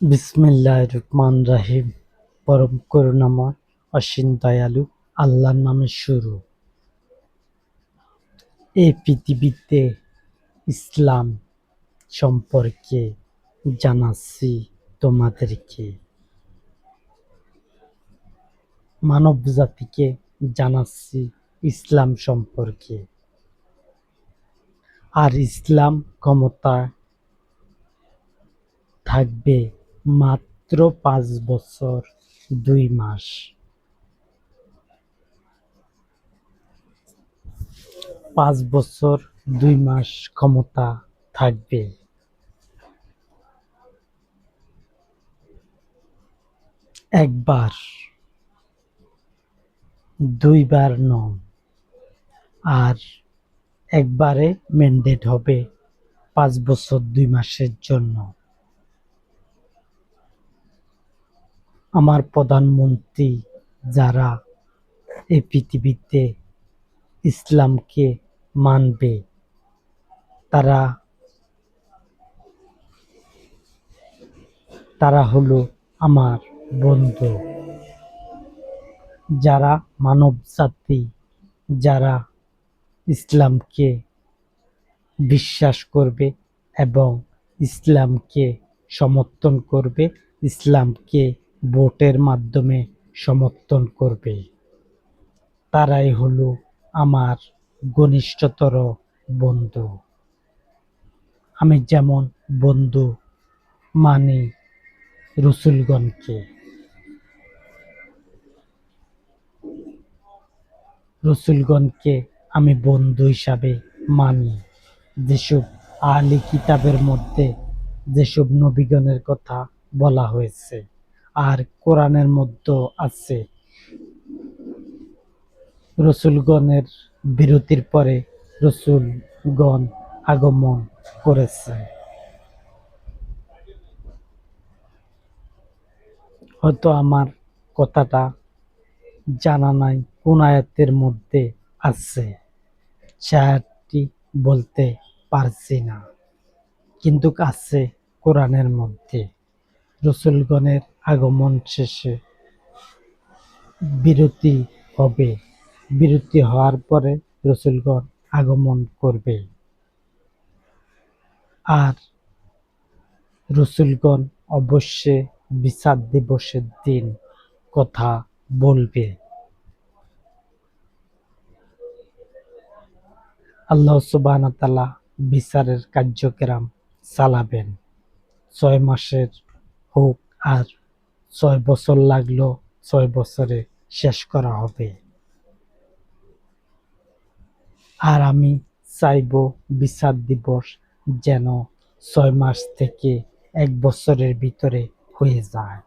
বিসমিল্লাহির রহমানির রহিম। পরম করুণাময় অসীম দয়ালু আল্লাহর নামে শুরু। এই পৃথিবীতে ইসলাম সম্পর্কে জানাচ্ছি তোমাদেরকে, মানব জাতিকে জানাচ্ছি ইসলাম সম্পর্কে। আর ইসলাম ক্ষমতা থাকবে মাত্র 5 বছর 2 মাস। 5 বছর 2 মাস ক্ষমতা থাকবে। একবার, দুইবার নয়, আর একবারে ম্যান্ডেট হবে 5 বছর 2 মাসের জন্য। আমার প্রধানমন্ত্রী যারা এই পৃথিবীতে ইসলামকে মানবে, তারা তারা হলো আমার বন্ধু। যারা মানব জাতি, যারা ইসলামকে বিশ্বাস করবে এবং ইসলামকে সমর্থন করবে, ইসলামকে ভোটের মাধ্যমে সমর্থন করবে, তারাই হলো আমার ঘনিষ্ঠতর বন্ধু। আমি যেমন বন্ধু মানি রসুলগণকে, রসুলগণকে আমি বন্ধু হিসাবে মানি। যেসব আহলি কিতাবের মধ্যে যেসব নবীগণের কথা বলা হয়েছে, আর কোরআনের মধ্যেও আছে, রসুলগণের বিরতির পরে রসুলগণ আগমন করেছে। হয়তো আমার কথাটা জানা নাই কোন আয়াতের মধ্যে আছে, চারটি বলতে পারছি না, কিন্তু আছে কোরআনের মধ্যে। রসুলগণের আগমন শেষে বিরতি হবে, বিরতি হওয়ার পরে রসুলগণ আগমন করবে। আর রসুলগণ অবশ্যই বিচার দিবসের দিন কথা বলবে। আল্লাহ সুবহানাহু ওয়া তাআলা বিচারের কার্যক্রম চালাবেন। 6 মাসের হোক আর 6 বছর লাগলো, 6 বছরে শেষ করা হবে। আর আমি চাইব বিচার দিবস যেন 6 মাস থেকে 1 বছরের ভিতরে হয়ে যায়।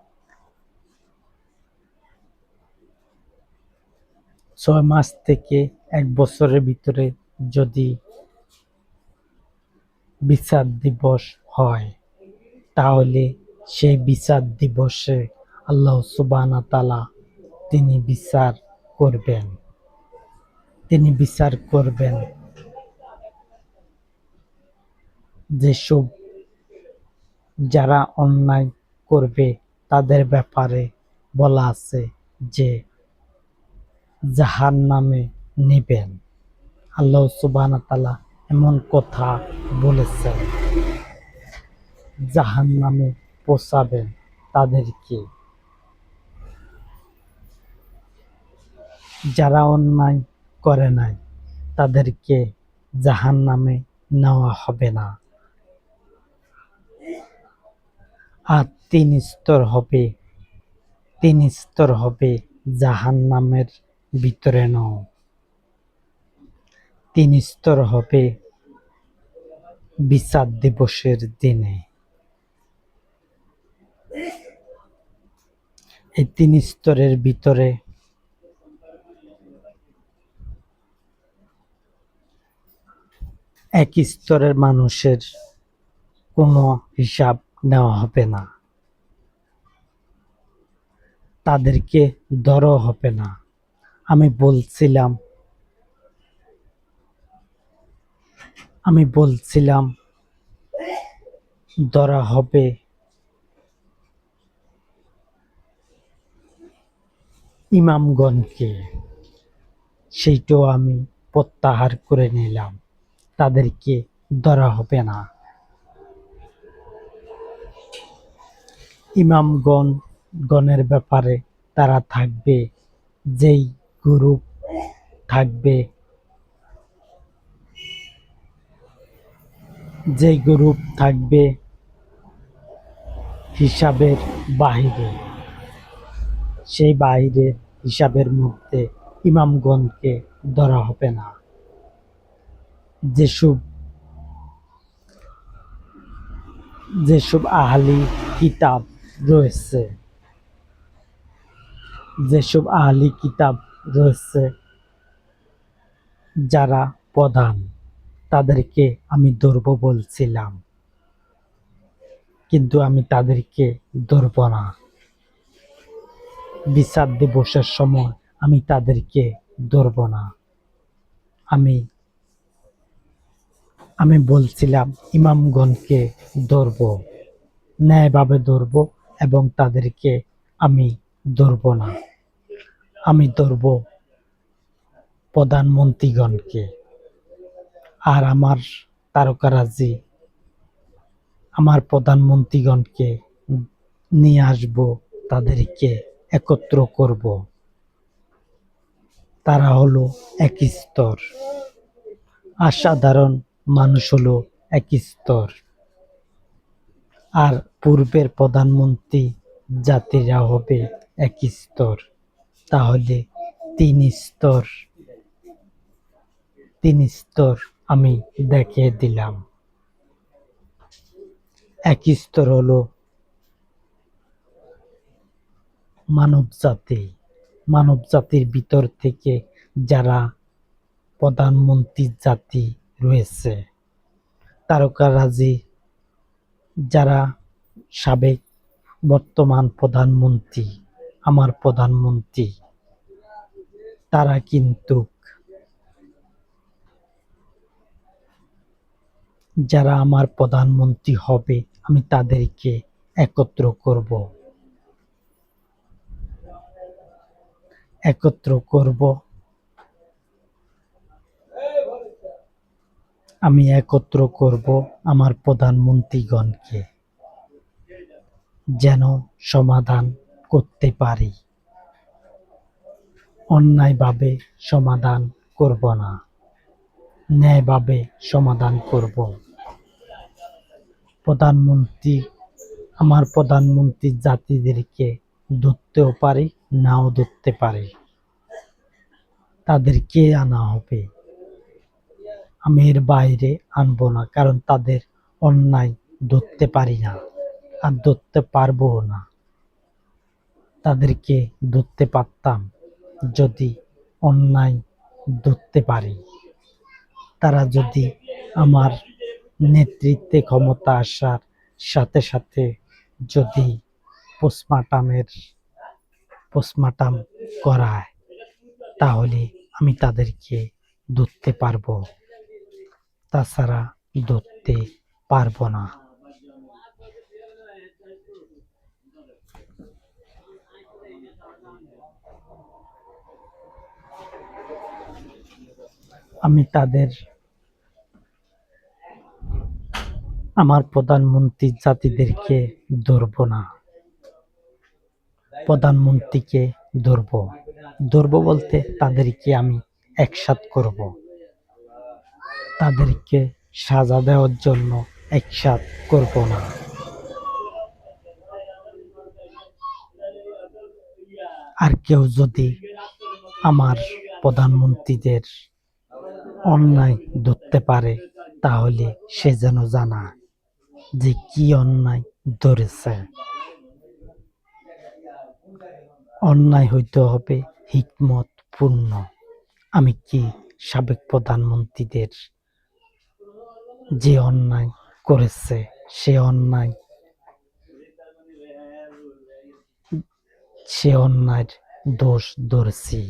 6 মাস থেকে 1 বছরের ভিতরে যদি বিচার দিবস হয়, তাহলে সেই বিচার দিবসে আল্লাহ সুবহানাহু ওয়া তাআলা তিনি বিচার করবেন। তিনি বিচার করবেন যেসব যারা অন্যায় করবে তাদের ব্যাপারে বলা আছে যে জাহান্নামে নিবেন। আল্লাহ সুবহানাহু ওয়া তাআলা এমন কথা বলেছেন, জাহান্নামে পৌঁছাবেন তাদেরকে। যারা অন্যায় করে নাই তাদেরকে জাহান্নামে নেওয়া হবে না। আর 3 স্তর হবে, 3 স্তর হবে জাহান্নামের ভিতরে নাও। 3 স্তর হবে বিচার দিবসের দিনে। এই 3 স্তরের ভিতরে এক স্তরের মানুষের কোনো হিসাব নেওয়া হবে না, তাদেরকে ধরা হবে না। আমি বলছিলাম ধরা হবে ইমামগণকে, সেইটাও আমি প্রত্যাহার করে নিলাম। তাদেরকে ধরা হবে না। গণের ব্যাপারে তারা থাকবে, যেই গ্রুপ থাকবে, হিসাবের বাহিরে, সেই বাহিরে হিসাবের মধ্যে ইমামগণকে ধরা হবে না। যেসব আহলি কিতাব রয়েছে, যারা প্রধান, তাদেরকে আমি ধরব বলছিলাম, কিন্তু আমি তাদেরকে ধরব না। বিচার দিবসের সময় আমি তাদেরকে ধরব না। আমি বলছিলাম ইমামগণকে ধরব, ন্যায়ভাবে ধরব, এবং তাদেরকে আমি ধরব না। আমি ধরব প্রধানমন্ত্রীগণকে, আর আমার তারকারাজি আমার প্রধানমন্ত্রীগণকে নিয়ে আসব, তাদেরকে একত্র করব। তারা হলো এক স্তর, আর সাধারণ মানুষ হলো এক স্তর, আর পূর্বের প্রধানমন্ত্রী জাতিরা হবে এক স্তর। তাহলে তিন স্তর আমি দেখিয়ে দিলাম। এক স্তর হলো মানব জাতির ভিতর থেকে যারা প্রধানমন্ত্রী জাতি রয়েছে, তারকারাজি যারা সাবেক বর্তমান প্রধানমন্ত্রী, আমার প্রধানমন্ত্রী, তারা কিন্তু যারা আমার প্রধানমন্ত্রী হবে, আমি তাদেরকে একত্র করব। আমি একত্র করব আমার প্রধানমন্ত্রীগণকে, যেন সমাধান করতে পারি। অন্যায়ভাবে সমাধান করব না, ন্যায়ভাবে সমাধান করব। আমার প্রধানমন্ত্রী জাতিদেরকে ধরতেও পারি, নাও ধরতে পারি, তাদেরকে আনা হবে। আমি এর বাইরে আনবো না, কারণ তাদের অন্যায় ধরতে পারি না, আর ধরতে পারবো না। তাদেরকে ধরতে পারতাম যদি অন্যায় ধরতে পারি। তারা যদি আমার নেতৃত্বে ক্ষমতা আসার সাথে সাথে যদি পোস্টমর্টম করায়, তাহলে আমি তাদেরকে ধরতে পারবো, তাছাড়া ধরতে পারবো না। আমি আমার প্রধানমন্ত্রী জাতিদেরকে ধরব না, প্রধানমন্ত্রীকে ধরব বলতে তাদেরকে আমি একসাথ করব, তাদেরকে সাজা দেওয়ার জন্য একসাথ করব না। আর কেউ যদি আমার প্রধানমন্ত্রীদের অন্যায় ধরতে পারে, তাহলে সে যেন জানা যে কি অন্যায় ধরেছে। অন্যায় হইতে হবে হিকমত পূর্ণ। আমি কি সাবেক প্রধানমন্ত্রীদের যে অন্যায় করেছে, সে অন্যায়ের দোষ ধরছি।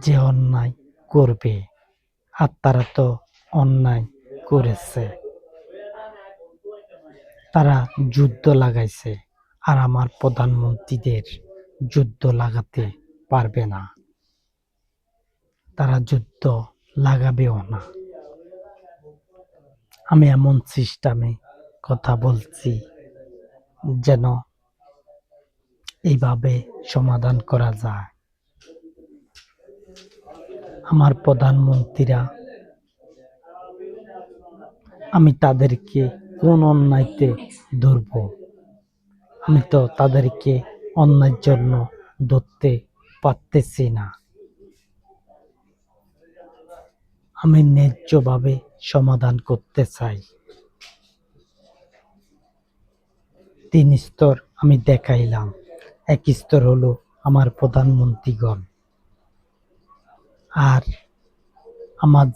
যে অন্যায় করবে, আর তারা তো অন্যায় করেছে, তারা যুদ্ধ লাগাইছে, আর আমার প্রধানমন্ত্রীদের যুদ্ধ লাগাতে পারবে না, তারা যুদ্ধ লাগাবেও না। আমি এমন সিস্টেমে কথা বলছি যেন এইভাবে সমাধান করা যায়। আমার প্রধানমন্ত্রীরা, আমি তাদেরকে কোন অন্যায়তে ধরব? আমি তো তাদেরকে অন্যায়ের জন্য ধরতে পারতেছি না। আমি ন্যায্যভাবে সমাধান করতে চাই। 3 স্তর আমি দেখাইলাম। এক স্তর হলো আমার প্রধানমন্ত্রীগণ, আর আমার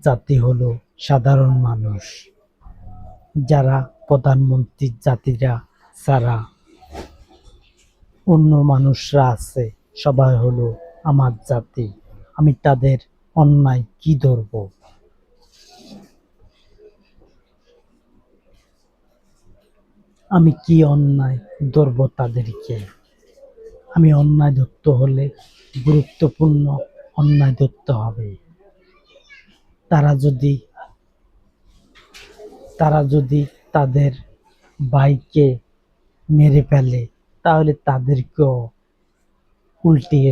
জাতি হলো সাধারণ মানুষ। যারা প্রধানমন্ত্রীর জাতিরা ছাড়া অন্য মানুষরা আছে, সবাই হলো আমার জাতি। আমি তাদের অন্যায় কি ধরব? আমি কি অন্যায় ধরব তাদেরকে? আমি অন্যায় ধরতে হলে গুরুত্বপূর্ণ অন্যায় ধরতে হবে। তারা যদি তাদের ভাইকে মেরে ফেলে, তাহলে তাদেরকেও উল্টিয়ে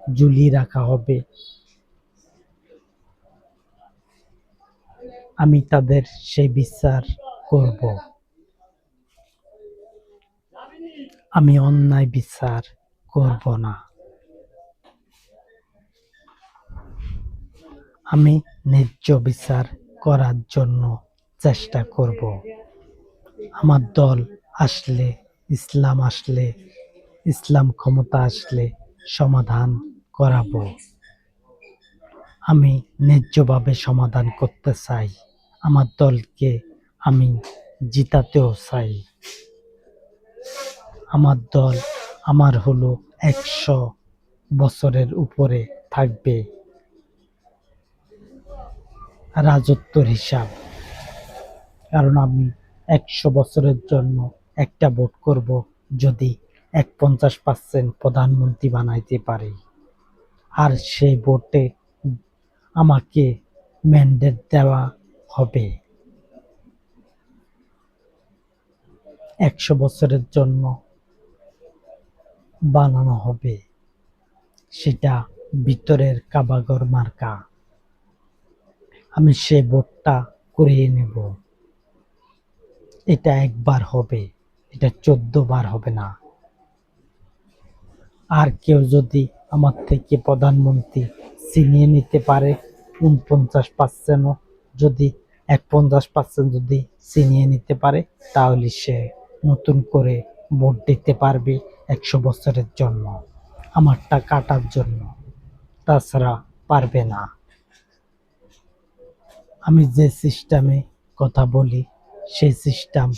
ঝুলিয়ে রাখা হবে। আমি তাদের সেই বিচার করব। আমি অন্যায় বিচার করব না। আমি ন্যায্য বিচার করার জন্য চেষ্টা করব। আমার দল আসলে, ইসলাম ক্ষমতা আসলে সমাধান করাবো। আমি ন্যায্যভাবে সমাধান করতে চাই। আমার দলকে আমি জিতাতেও চাই। আমার দল আমার হলো 100 বছরের উপরে থাকবে রাজত্বর হিসাব। কারণ আমি 100 বছরের জন্য একটা ভোট করব, যদি 50% প্রধানমন্ত্রী বানাইতে পারি। আর সেই ভোটে আমাকে ম্যান্ডেট দেওয়া হবে। 100 বছরের জন্য বানানো হবে। সেটা ভিতরের কাবাগর মার্কা। আমি সেই ভোটটা করিয়ে নেব। এটা একবার হবে, এটা 14 বার হবে না। আর কেউ যদি আমার থেকে প্রধানমন্ত্রী ছিনিয়ে নিতে পারে, 49% যদি 50% যদি ছিনিয়ে নিতে পারে, তাহলে সে নতুন করে ভোট দিতে পারবে 100 বছরের জন্য, আমারটা কাটার জন্য। তাছাড়া পারবে না। আমি যে সিস্টেমে কথা বলি, সেই সিস্টেম